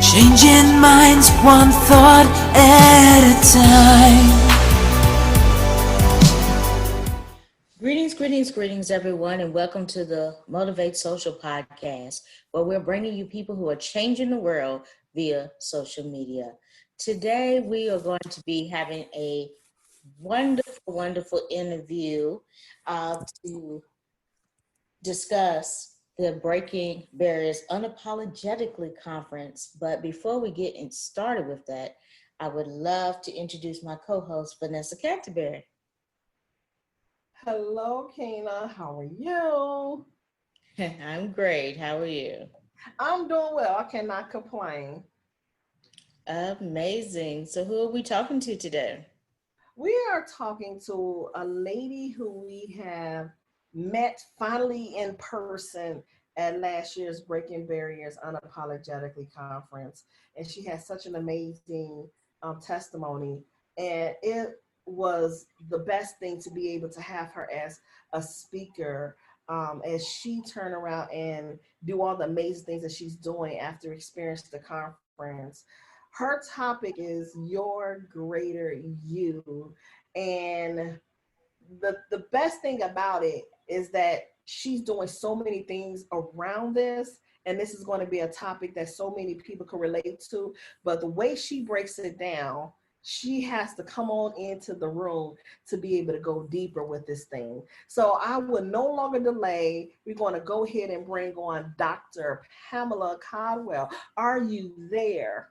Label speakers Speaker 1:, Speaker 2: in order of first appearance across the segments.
Speaker 1: Changing minds one thought at a time.
Speaker 2: Greetings, everyone, and welcome to the Motivate Social podcast, where we're bringing you people who are changing the world via social media. Today, we are going to be having a wonderful interview to discuss the Breaking Barriers Unapologetically conference. But before we get started with that, I would love to introduce my co-host, Vanessa Canterbury.
Speaker 3: Hello, Kena. How are you?
Speaker 2: I'm great. How are you?
Speaker 3: I'm doing well. I cannot complain.
Speaker 2: Amazing. So who are we talking to today?
Speaker 3: We are talking to a lady who we have met finally in person at last year's Breaking Barriers Unapologetically conference. And she has such an amazing testimony. And it was the best thing to be able to have her as a speaker as she turn around and do all the amazing things that she's doing after experiencing the conference. Her topic is your greater you. And the best thing about it is that she's doing so many things around this, and this is going to be a topic that so many people can relate to. But the way she breaks it down, she has to come on into the room to be able to go deeper with this thing. So I will no longer delay. We're going to go ahead and bring on Dr. Pamela Caldwell. Are you there?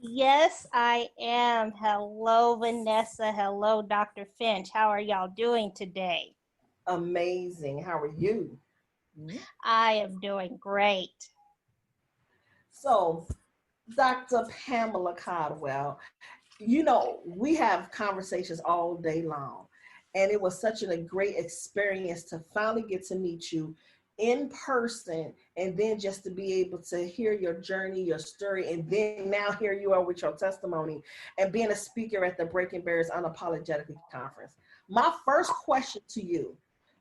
Speaker 4: Yes, I am. Hello, Vanessa. Hello, Dr. Finch. How are y'all doing today?
Speaker 3: Amazing. How are you?
Speaker 4: I am doing great.
Speaker 3: So, Dr. Pamela Caldwell, we have conversations all day long, and it was such a great experience to finally get to meet you in person, and then just to be able to hear your journey, your story, and then now here you are with your testimony and being a speaker at the Breaking Barriers Unapologetically conference. My first question to you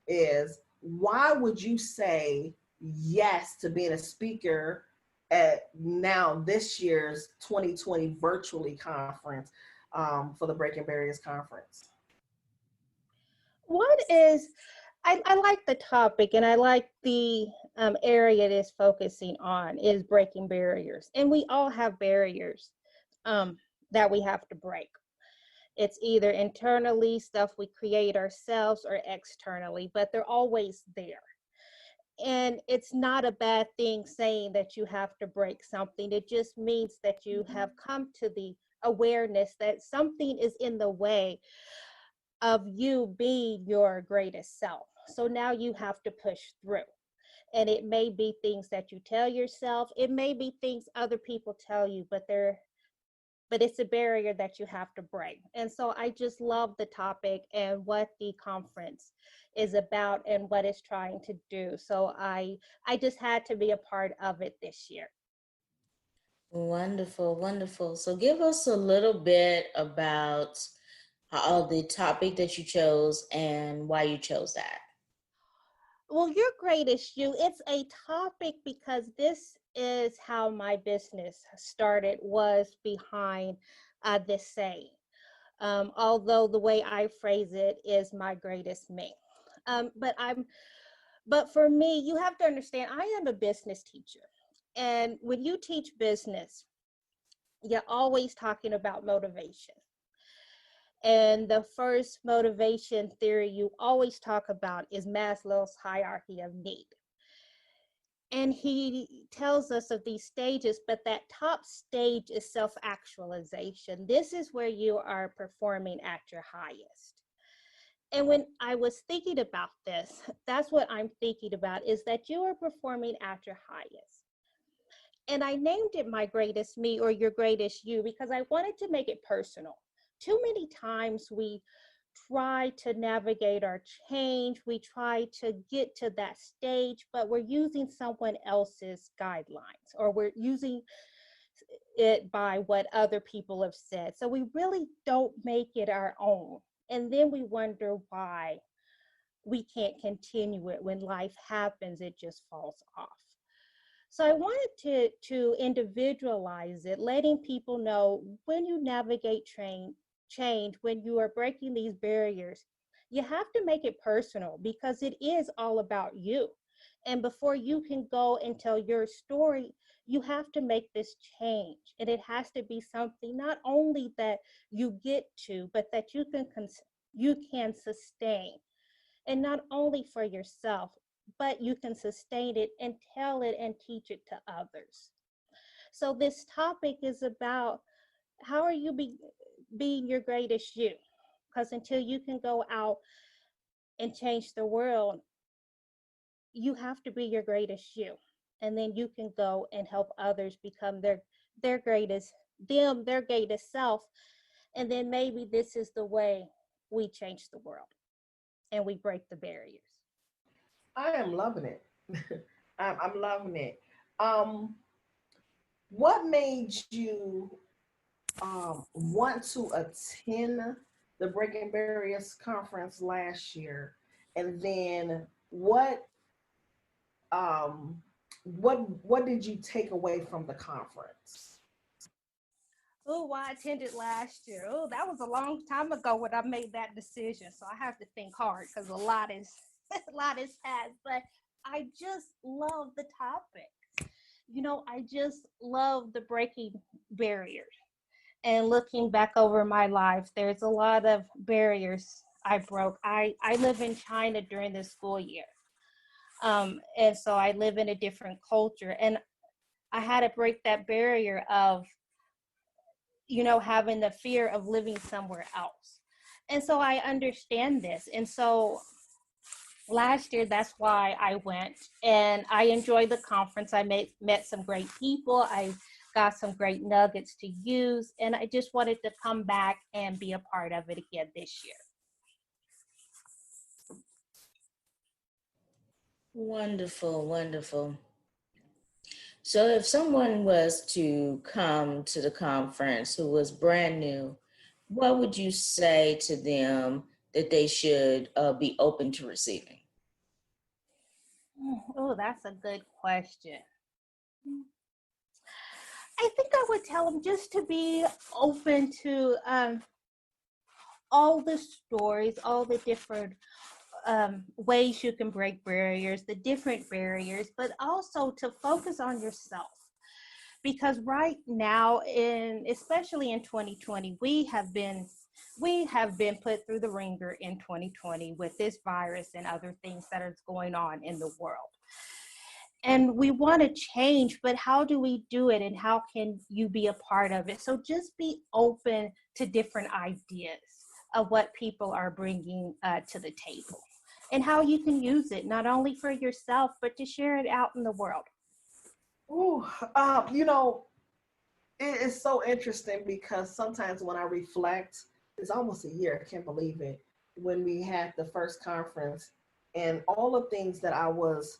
Speaker 3: is, why would you say yes to being a speaker at now this year's 2020 virtually conference for the Breaking Barriers conference?
Speaker 4: What is, I like the topic and I like the area it is focusing on is breaking barriers. And we all have barriers that we have to break. It's either internally, stuff we create ourselves, or externally, but they're always there. And it's not a bad thing saying that you have to break something. It just means that you have come to the awareness that something is in the way of you being your greatest self. So now you have to push through. And it may be things that you tell yourself, it may be things other people tell you, but it's a barrier that you have to break. And so I just love the topic and what the conference is about and what it's trying to do. So I just had to be a part of it this year.
Speaker 2: Wonderful. So give us a little bit about the topic that you chose and why you chose that.
Speaker 4: Well, your greatest you, it's a topic because this is how my business started, was behind this saying. Although the way I phrase it is my greatest me. Um, but I'm, but for me, you have to understand, I am a business teacher. And when you teach business, you're always talking about motivation. And the first motivation theory you always talk about is Maslow's hierarchy of need. And he tells us of these stages, but that top stage is self-actualization. This is where you are performing at your highest. And when I was thinking about this, that's what I'm thinking about, is that you are performing at your highest. And I named it my greatest me, or your greatest you, because I wanted to make it personal. Too many times we try to navigate our change, we try to get to that stage, but we're using someone else's guidelines, or we're using it by what other people have said. So we really don't make it our own. And then we wonder why we can't continue it. When life happens, it just falls off. So I wanted to individualize it, letting people know when you navigate change, when you are breaking these barriers, you have to make it personal because it is all about you. And before you can go and tell your story, you have to make this change. And it has to be something not only that you get to, but that you can sustain. And not only for yourself, but you can sustain it and tell it and teach it to others. So this topic is about how are you being your greatest you? Because until you can go out and change the world, you have to be your greatest you. And then you can go and help others become their greatest their greatest self. And then maybe this is the way we change the world and we break the barriers.
Speaker 3: I am loving it. I'm loving it. Um, what made you want to attend the Breaking Barriers conference last year, and then um, what did you take away from the conference?
Speaker 4: Oh, well, I attended last year. Oh, that was a long time ago when I made that decision. So I have to think hard because a lot is a lot is passed. But I just love the topic. I just love the breaking barriers. And looking back over my life, there's a lot of barriers I broke. I live in China during the school year. And so I live in a different culture. And I had to break that barrier of having the fear of living somewhere else. And so I understand this. And so last year, that's why I went and I enjoyed the conference. I met some great people. I got some great nuggets to use. And I just wanted to come back and be a part of it again this year.
Speaker 2: Wonderful, wonderful. So if someone was to come to the conference who was brand new, what would you say to them that they should be open to receiving?
Speaker 4: Oh, that's a good question. I think I would tell them just to be open to all the stories, all the different ways you can break barriers, the different barriers, but also to focus on yourself. Because right now, especially in 2020, we have been put through the ringer in 2020 with this virus and other things that are going on in the world. And we want to change, but how do we do it and how can you be a part of it? So just be open to different ideas of what people are bringing to the table and how you can use it, not only for yourself, but to share it out in the world.
Speaker 3: Ooh, it is so interesting because sometimes when I reflect, it's almost a year, I can't believe it, when we had the first conference and all the things that I was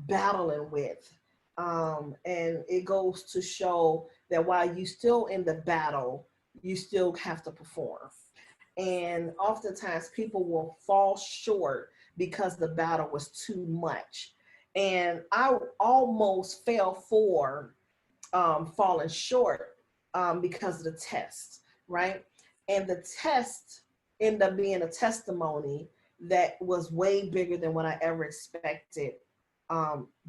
Speaker 3: battling with. And it goes to show that while you still in the battle, you still have to perform. And oftentimes people will fall short because the battle was too much. And I almost fell for falling short because of the test, right? And the test ended up being a testimony that was way bigger than what I ever expected,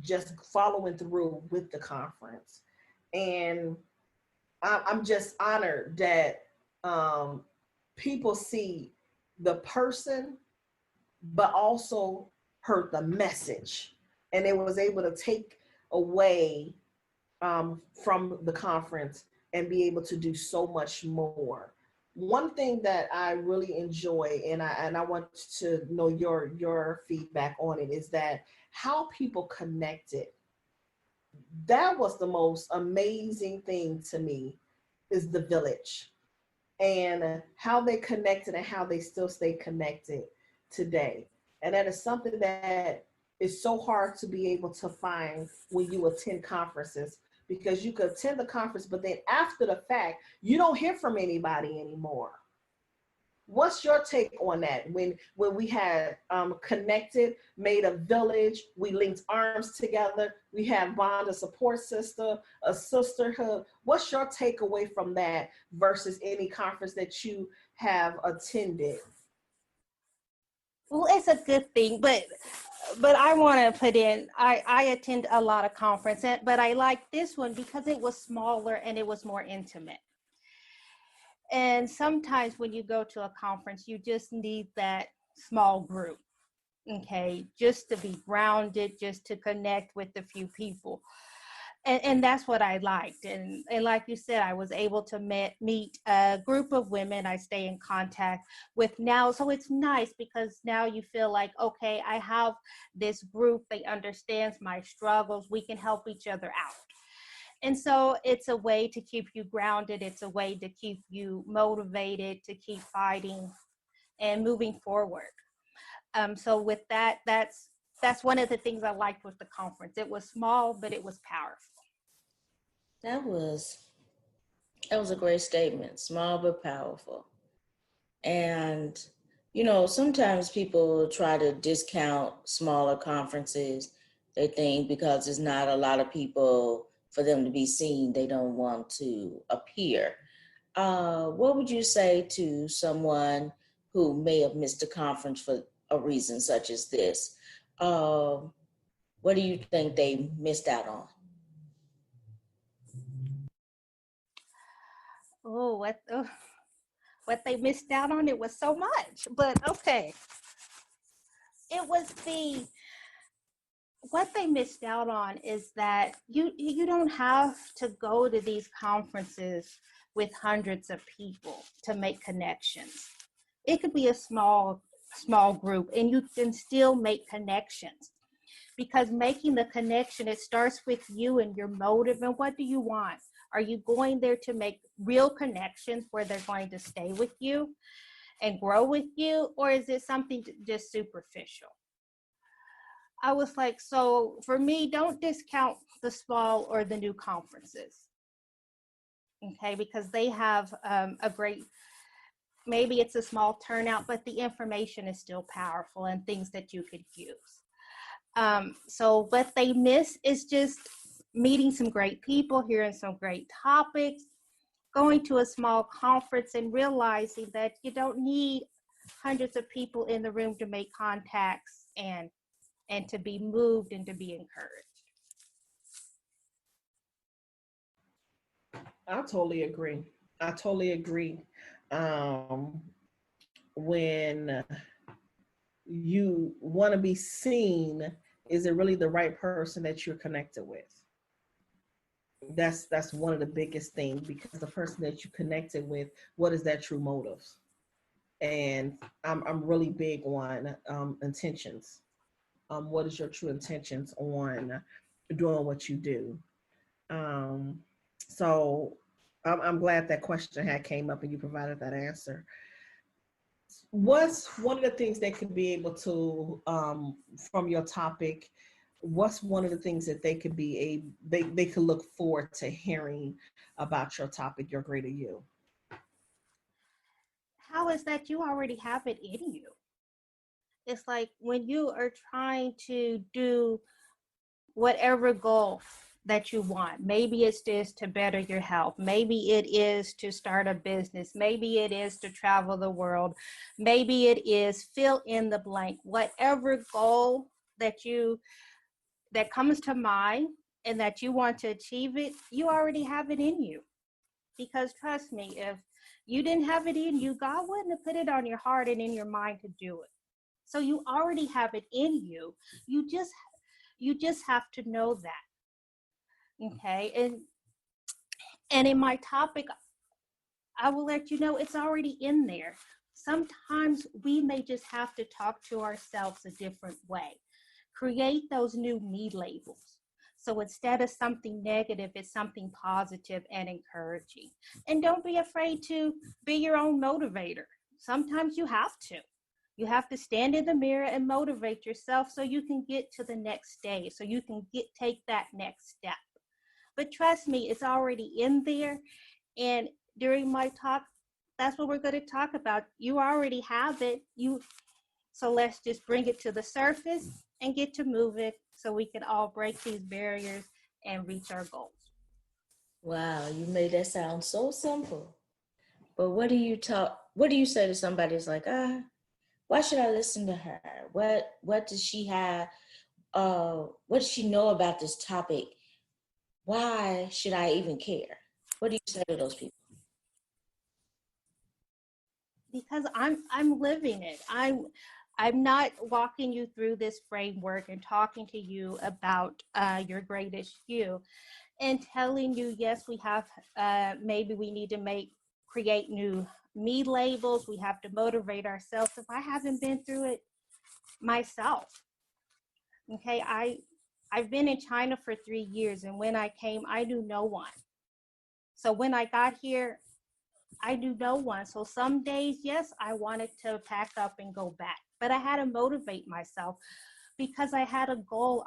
Speaker 3: just following through with the conference. And I'm just honored that people see the person, but also heard the message. And it was able to take away from the conference and be able to do so much more. One thing that I really enjoy, and I want to know your feedback on it, is that how people connected. That was the most amazing thing to me, is the village and how they connected and how they still stay connected today. And that is something that is so hard to be able to find when you attend conferences, because you could attend the conference, but then after the fact, you don't hear from anybody anymore. What's your take on that? When we had connected, made a village, we linked arms together, we had bond, a support system, a sisterhood. What's your takeaway from that versus any conference that you have attended?
Speaker 4: Well, it's a good thing, but I want to put in, I attend a lot of conferences, but I like this one because it was smaller and it was more intimate. And sometimes when you go to a conference, you just need that small group, okay, just to be grounded, just to connect with a few people. And that's what I liked. And like you said, I was able to meet a group of women I stay in contact with now. So it's nice because now you feel like, okay, I have this group that understands my struggles. We can help each other out. And so it's a way to keep you grounded. It's a way to keep you motivated, to keep fighting and moving forward. So with that, that's one of the things I liked with the conference. It was small, but it was powerful.
Speaker 2: That was a great statement. Small but powerful. And sometimes people try to discount smaller conferences. They think because there's not a lot of people for them to be seen, they don't want to appear. What would you say to someone who may have missed a conference for a reason such as this? What do you think they missed out on?
Speaker 4: What they missed out on, it was so much, but okay. It was what they missed out on is that you don't have to go to these conferences with hundreds of people to make connections. It could be a small group and you can still make connections, because making the connection, it starts with you and your motive and what do you want. Are you going there to make real connections where they're going to stay with you and grow with you, or is it something just superficial? I was like, so for me, don't discount the small or the new conferences, okay? Because they have a great, maybe it's a small turnout, but the information is still powerful and things that you could use. So what they miss is just meeting some great people, hearing some great topics, going to a small conference and realizing that you don't need hundreds of people in the room to make contacts and to be moved and to be encouraged.
Speaker 3: I totally agree. I totally agree. When you want to be seen, is it really the right person that you're connected with? That's one of the biggest things, because the person that you connected with, what is that true motive? And I'm really big on intentions. What is your true intentions on doing what you do? So I'm glad that question had came up and you provided that answer. What's one of the things they could be able to, from your topic, what's one of the things that they could be they could look forward to hearing about your topic, your greater you?
Speaker 4: How is that? You already have it in you. It's like when you are trying to do whatever goal that you want. Maybe it's just to better your health. Maybe it is to start a business. Maybe it is to travel the world. Maybe it is fill in the blank. Whatever goal that comes to mind and that you want to achieve it, you already have it in you. Because trust me, if you didn't have it in you, God wouldn't have put it on your heart and in your mind to do it. So you already have it in you. You just have to know that. Okay. And in my topic, I will let you know it's already in there. Sometimes we may just have to talk to ourselves a different way. Create those new me labels. So instead of something negative, it's something positive and encouraging. And don't be afraid to be your own motivator. Sometimes you have to. You have to stand in the mirror and motivate yourself so you can get to the next stage, so you can take that next step. But trust me, it's already in there. And during my talk, that's what we're going to talk about. You already have it. So let's just bring it to the surface and get to moving so we can all break these barriers and reach our goals.
Speaker 2: Wow, you made that sound so simple. But what do you say to somebody who's like, why should I listen to her? What does she have? What does she know about this topic? Why should I even care? What do you say to those people?
Speaker 4: Because I'm living it. I'm not walking you through this framework and talking to you about your greatest you and telling you, yes, we have maybe we need to create new me labels. We have to motivate ourselves. If I haven't been through it myself, okay, I've been in China for 3 years, and when I came, I knew no one. So when I got here, I knew no one. So some days, yes, I wanted to pack up and go back, but I had to motivate myself because I had a goal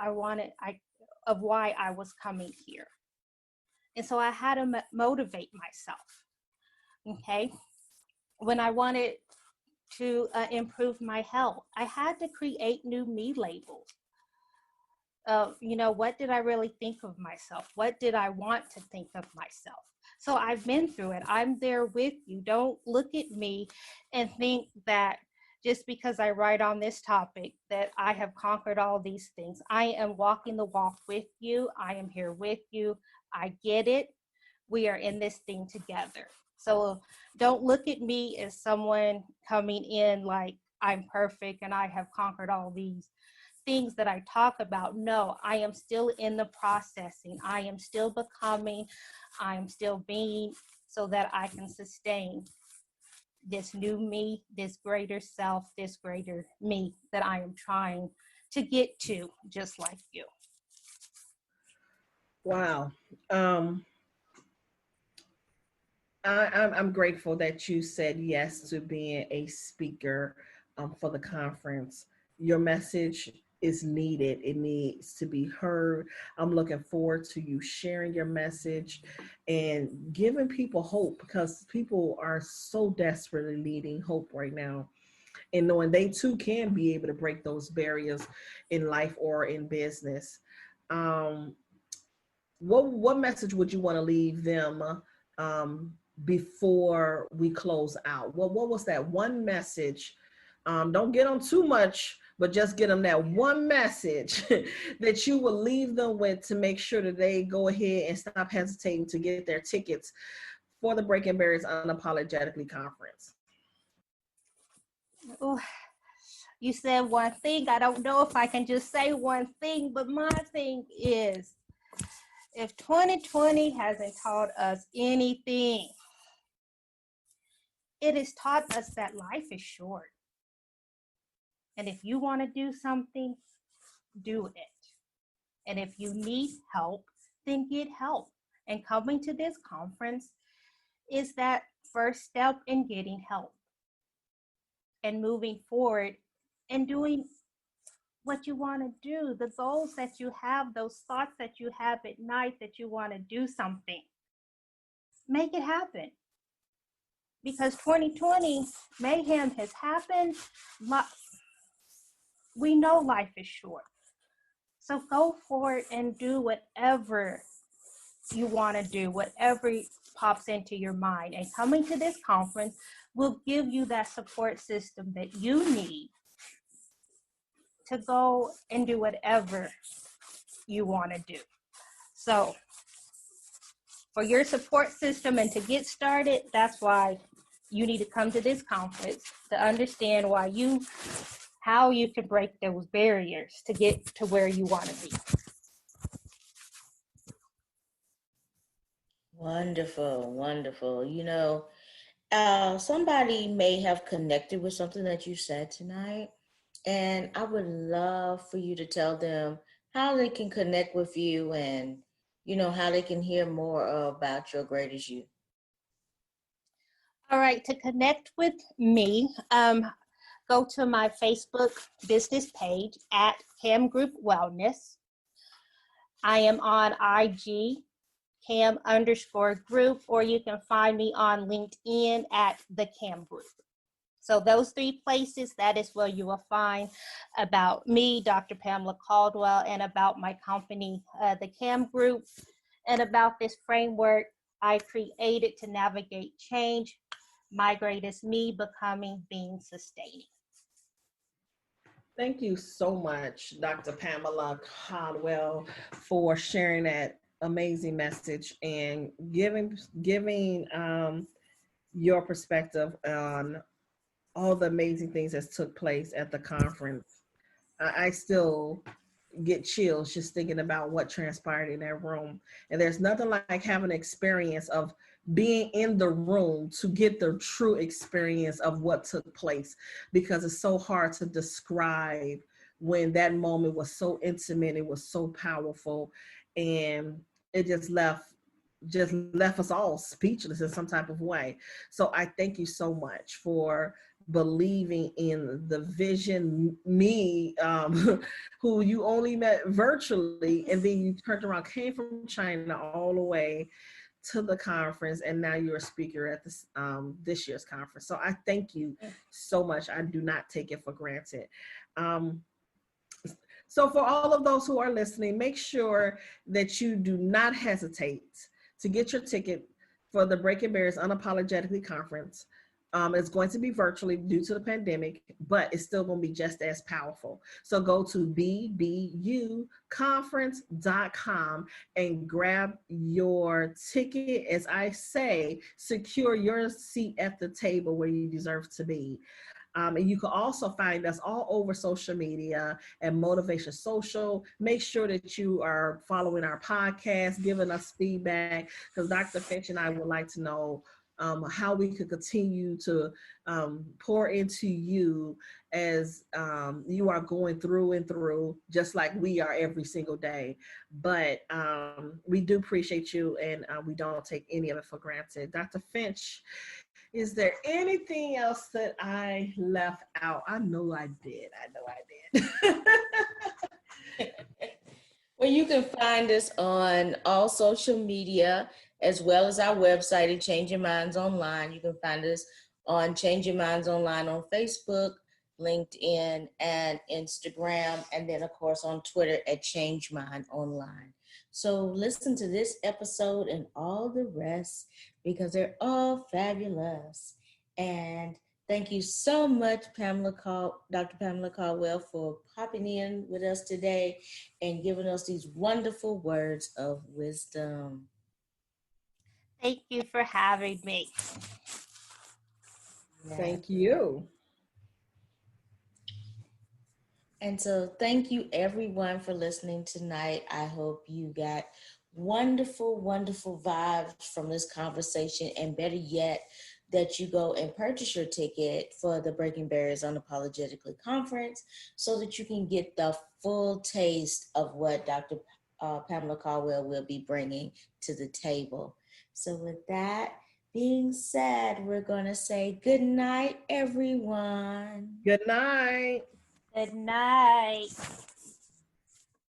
Speaker 4: of why I was coming here. And so I had to motivate myself. Okay. When I wanted to improve my health, I had to create new me labels. What did I really think of myself? What did I want to think of myself? So I've been through it. I'm there with you. Don't look at me and think that just because I write on this topic that I have conquered all these things. I am walking the walk with you. I am here with you. I get it. We are in this thing together. So don't look at me as someone coming in like I'm perfect and I have conquered all these things that I talk about. No, I am still in the processing. I am still becoming. I am still being, so that I can sustain this new me, this greater self, this greater me that I am trying to get to, just like you.
Speaker 3: Wow. I'm grateful that you said yes to being a speaker for the conference. Your message is needed. It needs to be heard. I'm looking forward to you sharing your message and giving people hope, because people are so desperately needing hope right now, and knowing they too can be able to break those barriers in life or in business. Um, what message would you want to leave them before we close out? What was that one message? Don't get them too much, but just get them that one message that you will leave them with to make sure that they go ahead and stop hesitating to get their tickets for the Breaking Barriers Unapologetically conference.
Speaker 4: Ooh, you said one thing. I don't know if I can just say one thing, but my thing is, if 2020 hasn't taught us anything, it has taught us that life is short. And if you want to do something, do it. And if you need help, then get help. And coming to this conference is that first step in getting help and moving forward and doing what you want to do, the goals that you have, those thoughts that you have at night that you want to do something. Make it happen. Because 2020 mayhem has happened. We know life is short. So go for it and do whatever you want to do, whatever pops into your mind. And coming to this conference will give you that support system that you need to go and do whatever you want to do. So for your support system and to get started, that's why you need to come to this conference to understand how you can break those barriers to get to where you want to be.
Speaker 2: Wonderful, wonderful. Somebody may have connected with something that you said tonight, and I would love for you to tell them how they can connect with you and, how they can hear more about your greatest you.
Speaker 4: All right, to connect with me, go to my Facebook business page at Cam Group Wellness. I am on IG Cam_group, or you can find me on LinkedIn at the Cam Group. So those 3 places, that is where you will find about me, Dr. Pamela Caldwell, and about my company, the Cam Group, and about this framework I created to navigate change, my greatest me, becoming, being, sustaining.
Speaker 3: Thank you so much, Dr. Pamela Caldwell, for sharing that amazing message and giving your perspective on all the amazing things that took place at the conference. I still get chills just thinking about what transpired in that room. And there's nothing like having an experience of being in the room to get the true experience of what took place, because it's so hard to describe when that moment was so intimate, it was so powerful, and it just left us all speechless in some type of way. So I thank you so much for believing in the vision me, who you only met virtually, and then you turned around, came from China all the way to the conference, and now you're a speaker at this year's conference. So I thank you so much. I do not take it for granted. So for all of those who are listening, make sure that you do not hesitate to get your ticket for the Breaking Barriers Unapologetically Conference. It's going to be virtually due to the pandemic, but it's still going to be just as powerful. So go to bbuconference.com and grab your ticket. As I say, secure your seat at the table where you deserve to be. And you can also find us all over social media at Motivation Social. Make sure that you are following our podcast, giving us feedback, because Dr. Finch and I would like to know how we could continue to pour into you as you are going through and through, just like we are every single day. But we do appreciate you, and we don't take any of it for granted. Dr. Finch, is there anything else that I left out? I know I did.
Speaker 2: Well, you can find us on all social media, as well as our website at Change Your Minds Online. You can find us on Change Your Minds Online on Facebook, LinkedIn, and Instagram, and then of course on Twitter at Change Mind Online. So listen to this episode and all the rest, because they're all fabulous. And thank you so much, Dr. Pamela Caldwell, for popping in with us today and giving us these wonderful words of wisdom.
Speaker 4: Thank you for having me.
Speaker 3: Thank you.
Speaker 2: And so thank you everyone for listening tonight. I hope you got wonderful, wonderful vibes from this conversation, and better yet, that you go and purchase your ticket for the Breaking Barriers Unapologetically Conference so that you can get the full taste of what Dr. Pamela Caldwell will be bringing to the table. So with that being said, we're going to say good night, everyone.
Speaker 3: Good night.
Speaker 4: Good night.